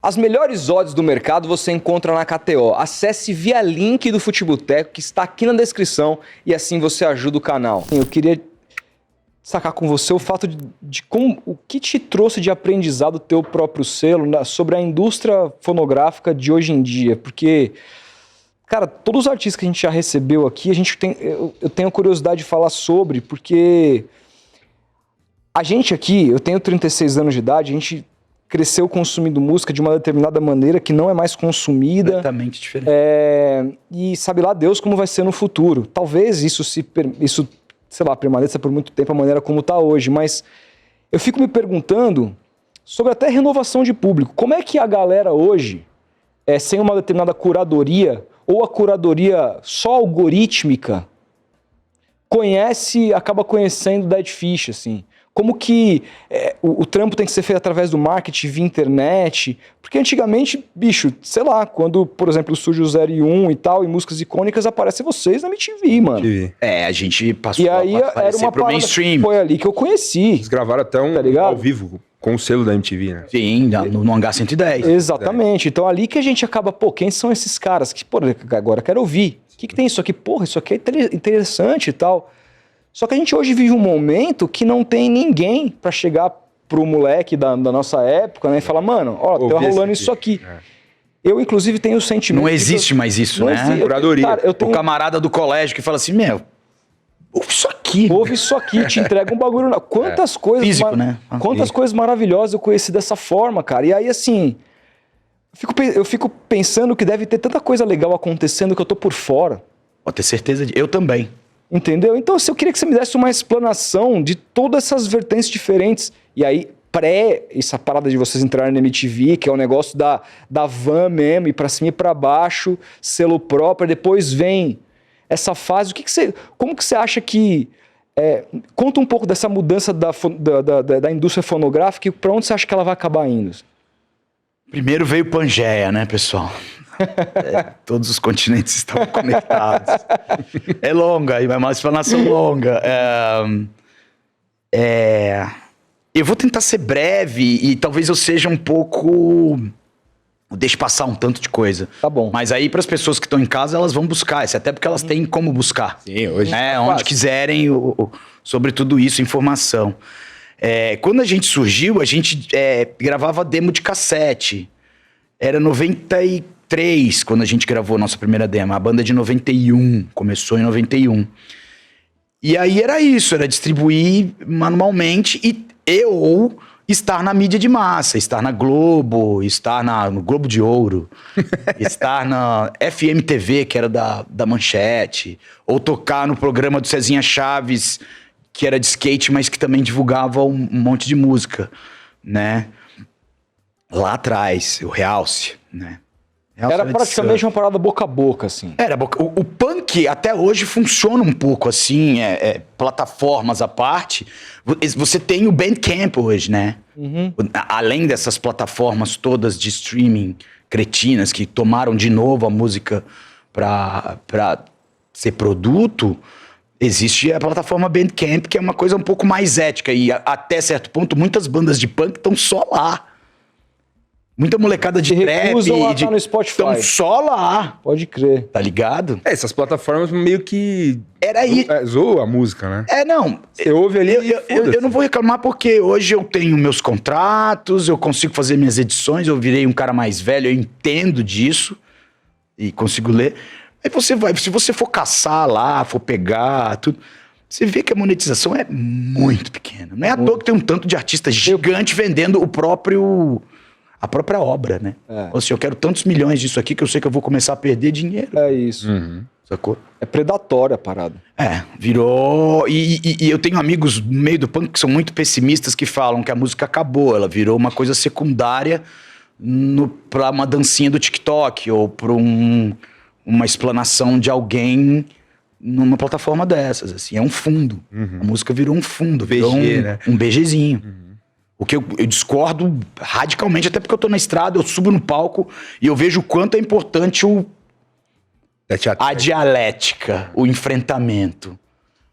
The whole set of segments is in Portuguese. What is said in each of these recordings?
As melhores odds do mercado você encontra na KTO. Acesse via link do Futeboteco que está aqui na descrição e assim você ajuda o canal. Eu queria destacar com você o fato de como, o que te trouxe de aprendizado o teu próprio selo sobre a indústria fonográfica de hoje em dia, porque, cara, todos os artistas que a gente já recebeu aqui, eu tenho curiosidade de falar sobre, porque a gente aqui, eu tenho 36 anos de idade, a gente cresceu consumindo música de uma determinada maneira que não é mais consumida. Completamente diferente. E sabe lá Deus como vai ser no futuro. Talvez isso, sei lá, permaneça por muito tempo a maneira como está hoje, mas eu fico me perguntando sobre até renovação de público. Como é que a galera hoje, sem uma determinada curadoria, ou a curadoria só algorítmica, acaba conhecendo Dead Fish, assim? Como que o trampo tem que ser feito através do marketing, via internet? Porque antigamente, bicho, sei lá, quando, por exemplo, surge o 0 e 1 e tal, e músicas icônicas, aparecem vocês na MTV, mano. A gente passou e aí era uma pro mainstream. Foi ali que eu conheci. Eles gravaram até ao vivo, com o selo da MTV, né? Sim, no Hangar 110. Exatamente. Então ali que a gente acaba, quem são esses caras? Que, agora eu quero ouvir. O que tem isso aqui? Porra, isso aqui é interessante e tal. Só que a gente hoje vive um momento que não tem ninguém pra chegar pro moleque da nossa época, né? E falar, mano, ó, tá rolando isso aqui. Eu, inclusive, tenho o sentimento... Não existe mais isso, né? Curadoria. Cara, O camarada do colégio que fala assim, ouve isso aqui. Ouve isso aqui, te entrega um bagulho... Quantas coisas... Físico, né? Quantas coisas maravilhosas eu conheci dessa forma, cara. E aí, assim... Eu fico pensando que deve ter tanta coisa legal acontecendo que eu tô por fora. Pode ter certeza Eu também. Entendeu? Então, eu queria que você me desse uma explanação de todas essas vertentes diferentes. E aí, essa parada de vocês entrarem na MTV, que é o negócio da van mesmo, ir pra cima e pra baixo, selo próprio, depois vem essa fase. Como que você acha que... conta um pouco dessa mudança da indústria fonográfica e pra onde você acha que ela vai acabar indo? Primeiro veio Pangeia, né, pessoal? Todos os continentes estão conectados. É longa, é uma explanação longa. Eu vou tentar ser breve e talvez eu seja um pouco... Deixe passar um tanto de coisa. Tá bom. Mas aí para as pessoas que estão em casa, elas vão buscar. Isso até porque elas têm como buscar. Sim, hoje. Onde quiserem, sobre tudo isso, informação. Quando a gente surgiu, a gente gravava demo de cassete. Era 93 quando a gente gravou a nossa primeira demo. A banda é de 91, começou em 91. E aí era isso, era distribuir manualmente ou estar na mídia de massa, estar na Globo, estar no Globo de Ouro, estar na FMTV, que era da Manchete, ou tocar no programa do Cezinha Chaves, que era de skate, mas que também divulgava um monte de música, né? Lá atrás, o Realce, né? Era praticamente uma parada boca a boca, assim. O punk até hoje funciona um pouco assim, plataformas à parte. Você tem o Bandcamp hoje, né? Uhum. Além dessas plataformas todas de streaming cretinas que tomaram de novo a música pra ser produto, existe a plataforma Bandcamp, que é uma coisa um pouco mais ética. E até certo ponto, muitas bandas de punk estão só lá. Muita molecada de trap no Spotify. Estão só lá. Pode crer. Tá ligado? Essas plataformas meio que... zoa a música, né? Não. Você ouve ali eu não vou reclamar porque hoje eu tenho meus contratos, eu consigo fazer minhas edições, eu virei um cara mais velho, eu entendo disso e consigo ler. Aí se você for caçar lá, for pegar, tudo... Você vê que a monetização é muito pequena. Não é à toa que tem um tanto de artista gigante vendendo a própria obra, né? Ou seja, eu quero tantos milhões disso aqui que eu sei que eu vou começar a perder dinheiro. É isso. Uhum. Sacou? É predatória a parada. Virou... E eu tenho amigos no meio do punk que são muito pessimistas que falam que a música acabou. Ela virou uma coisa secundária pra uma dancinha do TikTok ou pra uma explanação de alguém numa plataforma dessas, assim. É um fundo. Uhum. A música virou um fundo. Virou né? Um BGzinho. Uhum. O que eu discordo radicalmente, até porque eu tô na estrada, eu subo no palco e eu vejo o quanto é importante a dialética, o enfrentamento,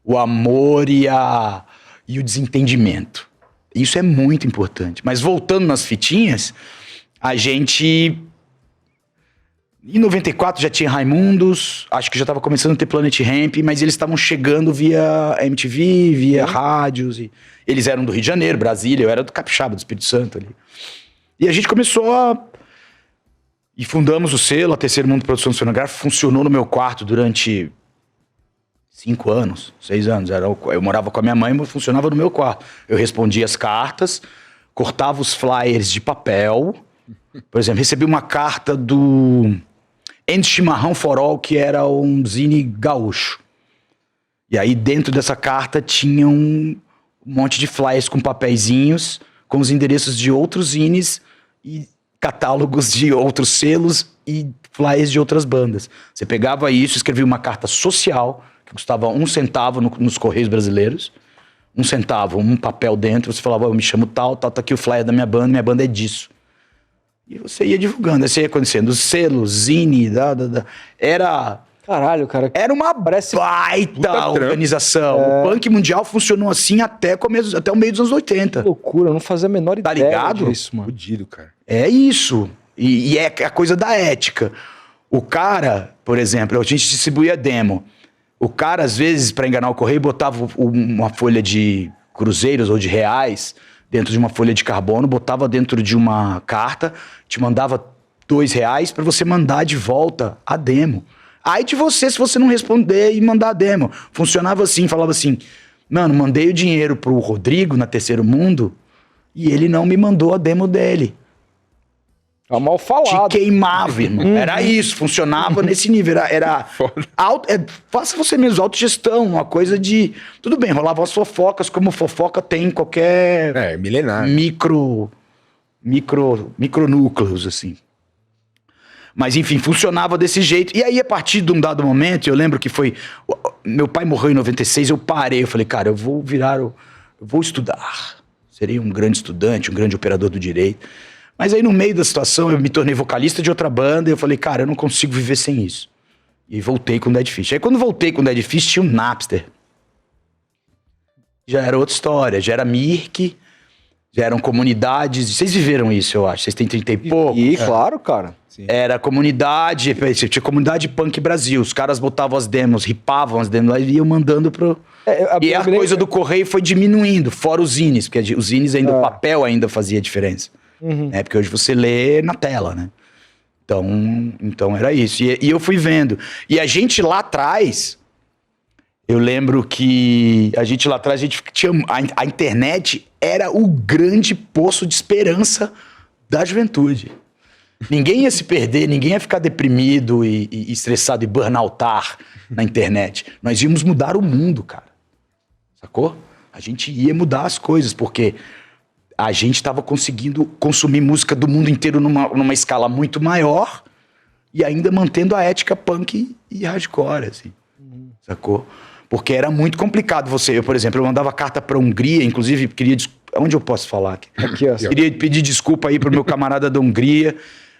o amor e o desentendimento. Isso é muito importante. Mas voltando nas fitinhas, a gente... Em 94 já tinha Raimundos, acho que já tava começando a ter Planet Hemp, mas eles estavam chegando via MTV, via rádios. E eles eram do Rio de Janeiro, Brasília, eu era do Capixaba, do Espírito Santo ali. E a gente começou a... E fundamos o selo, a Terceiro Mundo Produção Sonográfica, funcionou no meu quarto durante 5 anos, 6 anos. Eu morava com a minha mãe, mas funcionava no meu quarto. Eu respondia as cartas, cortava os flyers de papel. Por exemplo, recebi uma carta do End Chimarrão for All, que era um zine gaúcho. E aí dentro dessa carta tinha um monte de flyers com papeizinhos, com os endereços de outros zines e catálogos de outros selos e flyers de outras bandas. Você pegava isso, escrevia uma carta social, que custava 1 centavo nos Correios Brasileiros, 1 centavo, um papel dentro, você falava, eu me chamo tal, tá aqui o flyer da minha banda é disso. E você ia divulgando, isso ia acontecendo, os selos, zine, era... Caralho, cara. Era uma baita organização. O punk mundial funcionou assim até o meio dos anos 80. Que loucura, eu não fazia a menor ideia ligado? disso, mano. Fudido, cara. É isso. E é a coisa da ética. O cara, por exemplo, a gente distribuía demo. O cara, às vezes, pra enganar o correio, botava uma folha de cruzeiros ou de reais dentro de uma folha de carbono, botava dentro de uma carta, te mandava R$2 pra você mandar de volta a demo. Aí de você, se você não responder e mandar a demo. Funcionava assim, falava assim, mano, mandei o dinheiro pro Rodrigo na Terceiro Mundo e ele não me mandou a demo dele. É mal falado. Te queimava, irmão. Era isso, funcionava nesse nível. Faça você mesmo, autogestão, uma coisa de... Tudo bem, rolavam as fofocas, como fofoca tem em qualquer... milenar. Micronúcleos, assim. Mas, enfim, funcionava desse jeito. E aí, a partir de um dado momento, eu lembro que foi... Meu pai morreu em 96, eu parei. Eu falei, cara, eu vou estudar. Serei um grande estudante, um grande operador do direito. Mas aí, no meio da situação, eu me tornei vocalista de outra banda. E eu falei, cara, eu não consigo viver sem isso. E voltei com o Dead Fish. Aí, quando voltei com o Dead Fish, tinha um Napster. Já era outra história. Já era Mirk. Já eram comunidades. Vocês viveram isso, eu acho. Vocês têm 30 e pouco. E claro, cara. Sim. Era comunidade, tinha comunidade Punk Brasil. Os caras botavam as demos, ripavam as demos lá e iam mandando pro... E a coisa do correio foi diminuindo, fora os zines, porque os zines ainda, o papel ainda fazia diferença. Porque hoje você lê na tela, né? Então era isso. E eu fui vendo. E a gente lá atrás, eu lembro que a gente tinha... A internet era o grande poço de esperança da juventude. Ninguém ia se perder, ninguém ia ficar deprimido e estressado e burnoutar na internet. Nós íamos mudar o mundo, cara. Sacou? A gente ia mudar as coisas, porque a gente estava conseguindo consumir música do mundo inteiro numa escala muito maior e ainda mantendo a ética punk e hardcore, assim. Sacou? Porque era muito complicado você... por exemplo, eu mandava carta pra Hungria, inclusive queria... Onde eu posso falar aqui? Aqui, ó. Queria pedir desculpa aí pro meu camarada da Hungria,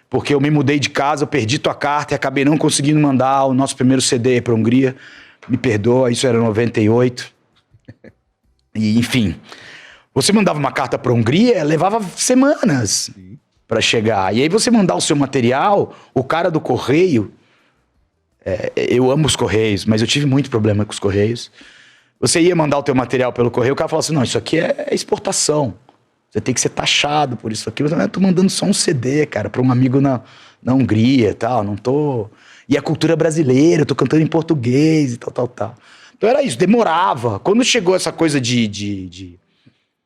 porque eu me mudei de casa, eu perdi tua carta e acabei não conseguindo mandar o nosso primeiro CD pra Hungria. Me perdoa, isso era 98. E, enfim, você mandava uma carta pra Hungria, levava semanas pra chegar. E aí você mandar o seu material, o cara do correio... eu amo os correios, mas eu tive muito problema com os correios. Você ia mandar o teu material pelo correio, o cara falava assim, não, isso aqui é exportação. Você tem que ser taxado por isso aqui. Eu tô mandando só um CD, cara, pra um amigo na Hungria e tal, não tô... E a cultura brasileira, eu tô cantando em português e tal. Então era isso, demorava. Quando chegou essa coisa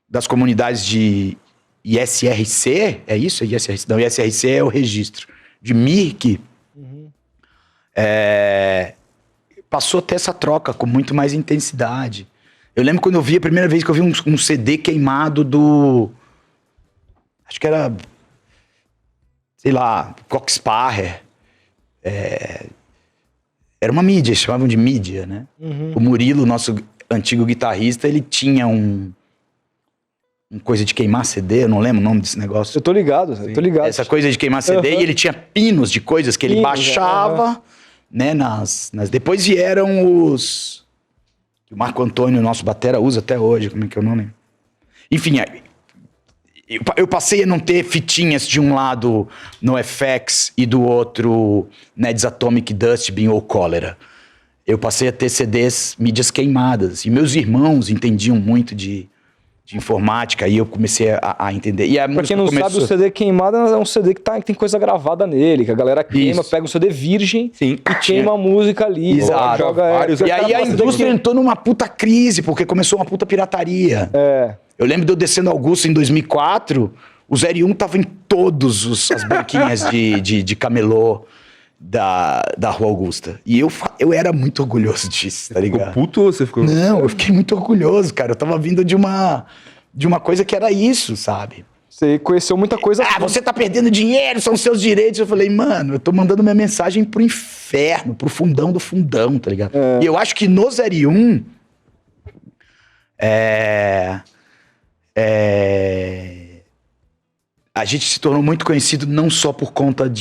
das comunidades de ISRC, é isso? ISRC? Não, ISRC é o registro. De Mirk, passou a ter essa troca com muito mais intensidade. Eu lembro quando eu vi a primeira vez que eu vi um CD queimado do... Acho que era... Sei lá, Coxsparrer. Era uma mídia, chamavam de mídia, né? O Murilo, nosso antigo guitarrista, ele tinha um coisa de queimar CD, eu não lembro o nome desse negócio. Eu tô ligado. Essa coisa de queimar CD, e ele tinha pinos de coisas que ele baixava... Né, depois vieram os... O Marco Antônio, nosso batera, usa até hoje. Como é que é o nome? Enfim, Eu passei a não ter fitinhas de um lado no FX e do outro Ned's Atomic, Dustbin ou Cólera. Eu passei a ter CDs, mídias queimadas. E meus irmãos entendiam muito de informática, aí eu comecei a entender. E a pra quem não sabe, o CD queimado é um CD que tem coisa gravada nele, que a galera queima, pega um CD virgem e queima a música ali. Exato. Joga vários. E aí a indústria entrou numa puta crise, porque começou uma puta pirataria. Eu lembro de eu descendo Augusta em 2004, o 01 tava em todas as banquinhas de camelô da Rua Augusta. E eu era muito orgulhoso disso, tá ligado? Ficou puto ou você ficou... Não, eu fiquei muito orgulhoso, cara. Eu tava vindo de uma coisa que era isso, sabe? Você conheceu muita coisa... Você tá perdendo dinheiro, são seus direitos. Eu falei, mano, eu tô mandando minha mensagem pro inferno, pro fundão do fundão, tá ligado? E eu acho que no 01... a gente se tornou muito conhecido não só por conta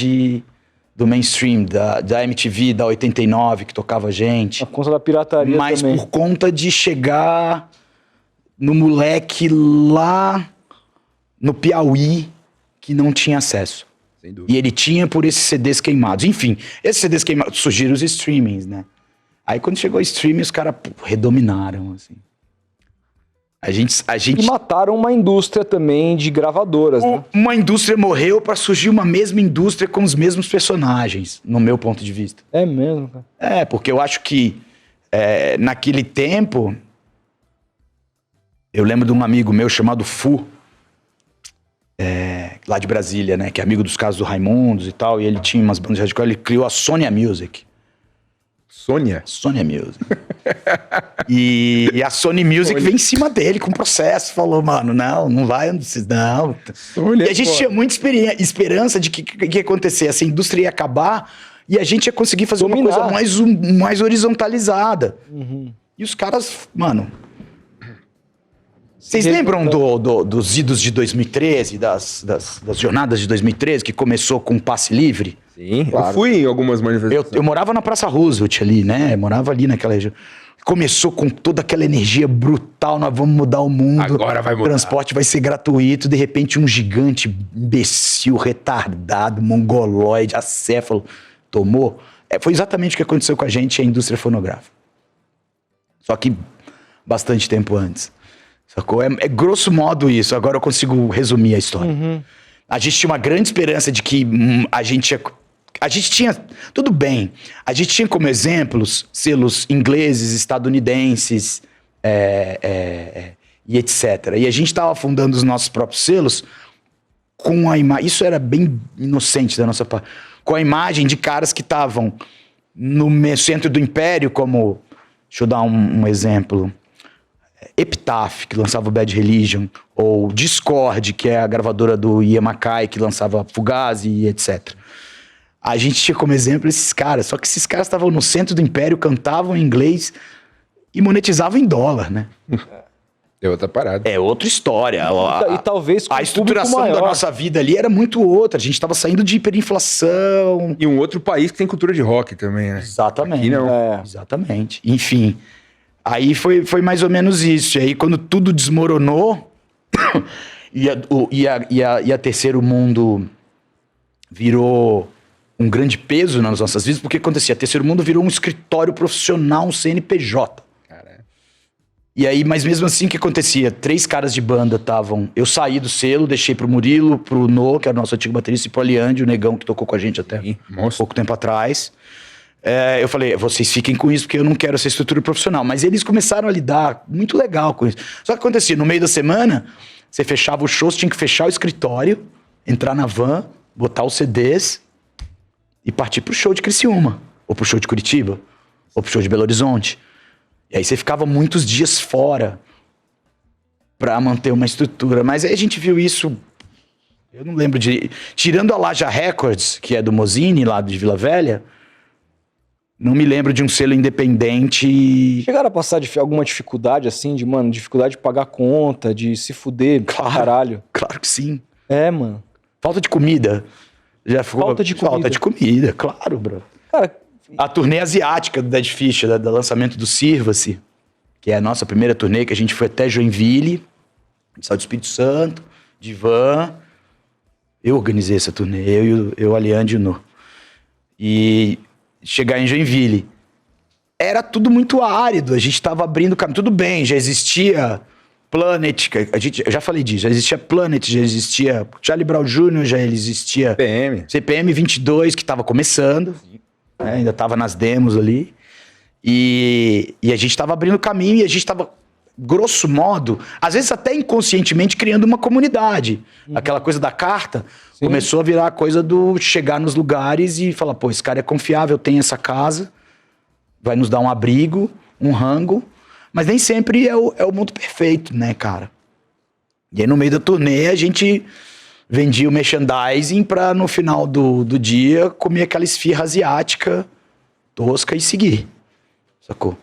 do mainstream, da MTV, da 89, que tocava a gente. Por conta da pirataria mas também. por conta de chegar no moleque lá no Piauí que não tinha acesso. Sem dúvida. E ele tinha por esses CDs queimados. Enfim, esses CDs queimados surgiram os streamings, né? Aí quando chegou o streaming, os caras redominaram, assim. A gente... E mataram uma indústria também de gravadoras, né? Uma indústria morreu pra surgir uma mesma indústria com os mesmos personagens, no meu ponto de vista. É mesmo, cara. Porque eu acho que naquele tempo... Eu lembro de um amigo meu chamado Fu, lá de Brasília, né? Que é amigo dos casos do Raimundos e tal, e ele tinha umas bandas de hardcore, ele criou a Sonia Music. Sonia Music. E a Sony Music veio em cima dele com processo. Falou, mano, não vai, não. Sonia, e a gente tinha muita esperança de que ia acontecer. Essa indústria ia acabar e a gente ia conseguir fazer uma coisa mais horizontalizada. E os caras, mano... Vocês lembram dos idos de 2013, das jornadas de 2013, que começou com passe livre? Sim, claro. Eu fui em algumas manifestações. Eu morava na Praça Roosevelt ali, né? Eu morava ali naquela região. Começou com toda aquela energia brutal, nós vamos mudar o mundo. Agora vai mudar. O transporte vai ser gratuito. De repente, um gigante imbecil, retardado, mongoloide, acéfalo, tomou. Foi exatamente o que aconteceu com a gente e a indústria fonográfica. Só que bastante tempo antes. Sacou? É grosso modo isso. Agora eu consigo resumir a história. A gente tinha uma grande esperança de que a gente tinha... Tudo bem. A gente tinha como exemplos selos ingleses, estadunidenses e etc. E a gente estava fundando os nossos próprios selos com a imagem... Isso era bem inocente da nossa parte. Com a imagem de caras que estavam no centro do império, como... Deixa eu dar um exemplo... Epitaph, que lançava o Bad Religion, ou Discord, que é a gravadora do Ian MacKaye, que lançava Fugazi e etc. A gente tinha como exemplo esses caras, só que esses caras estavam no centro do império, cantavam em inglês e monetizavam em dólar, né? É outra parada. É outra história. E talvez com a estruturação da nossa vida ali era muito outra. A gente estava saindo de hiperinflação. E um outro país que tem cultura de rock também, né? Exatamente. Aqui não. Exatamente. Enfim... Aí foi mais ou menos isso. E aí quando tudo desmoronou e a Terceiro Mundo virou um grande peso nas nossas vidas, porque acontecia? Terceiro Mundo virou um escritório profissional, um CNPJ. Caramba. E aí, mas mesmo assim, o que acontecia? 3 caras de banda estavam... Eu saí do selo, deixei pro Murilo, pro No, que era o nosso antigo baterista, e pro Aliande, o negão que tocou com a gente até pouco tempo atrás. Eu falei, vocês fiquem com isso, porque eu não quero essa estrutura profissional. Mas eles começaram a lidar muito legal com isso. Só que acontecia, no meio da semana, você fechava o show, você tinha que fechar o escritório, entrar na van, botar os CDs e partir pro show de Criciúma, ou pro show de Curitiba, ou pro show de Belo Horizonte. E aí você ficava muitos dias fora pra manter uma estrutura. Mas aí a gente viu isso... Eu não lembro de... Tirando a Laja Records, que é do Mozini, lá de Vila Velha... Não me lembro de um selo independente... Chegaram a passar alguma dificuldade, assim, dificuldade de pagar conta, de se fuder, caralho? Claro que sim. Mano. Falta de comida. Já ficou... Falta de comida, claro, bro. Cara... A turnê asiática do Dead Fish, do lançamento do Sirva-se, que é a nossa primeira turnê, que a gente foi até Joinville, saiu do Espírito Santo, de van. Eu organizei essa turnê, eu Aliande e o No. E chegar em Joinville. Era tudo muito árido, a gente tava abrindo caminho. Tudo bem, já existia Planet, eu já falei disso, já existia Planet, já existia Charlie Brown Jr., já existia CPM 22, que tava começando, né, ainda tava nas demos ali. E a gente tava abrindo caminho e a gente tava, grosso modo, às vezes até inconscientemente criando uma comunidade. Aquela coisa da carta começou a virar a coisa do chegar nos lugares e falar, pô, esse cara é confiável, tem essa casa, vai nos dar um abrigo, um rango, mas nem sempre é o mundo perfeito, né, cara? E aí no meio da turnê a gente vendia o merchandising pra no final do dia comer aquela esfirra asiática tosca e seguir, sacou?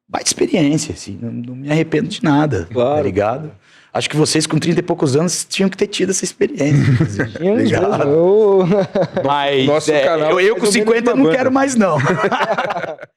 Baita experiência, assim, não me arrependo de nada, claro. Tá ligado? Acho que vocês com 30 e poucos anos tinham que ter tido essa experiência. Ligado? Mas Nosso canal eu com 50 não quero mais, não.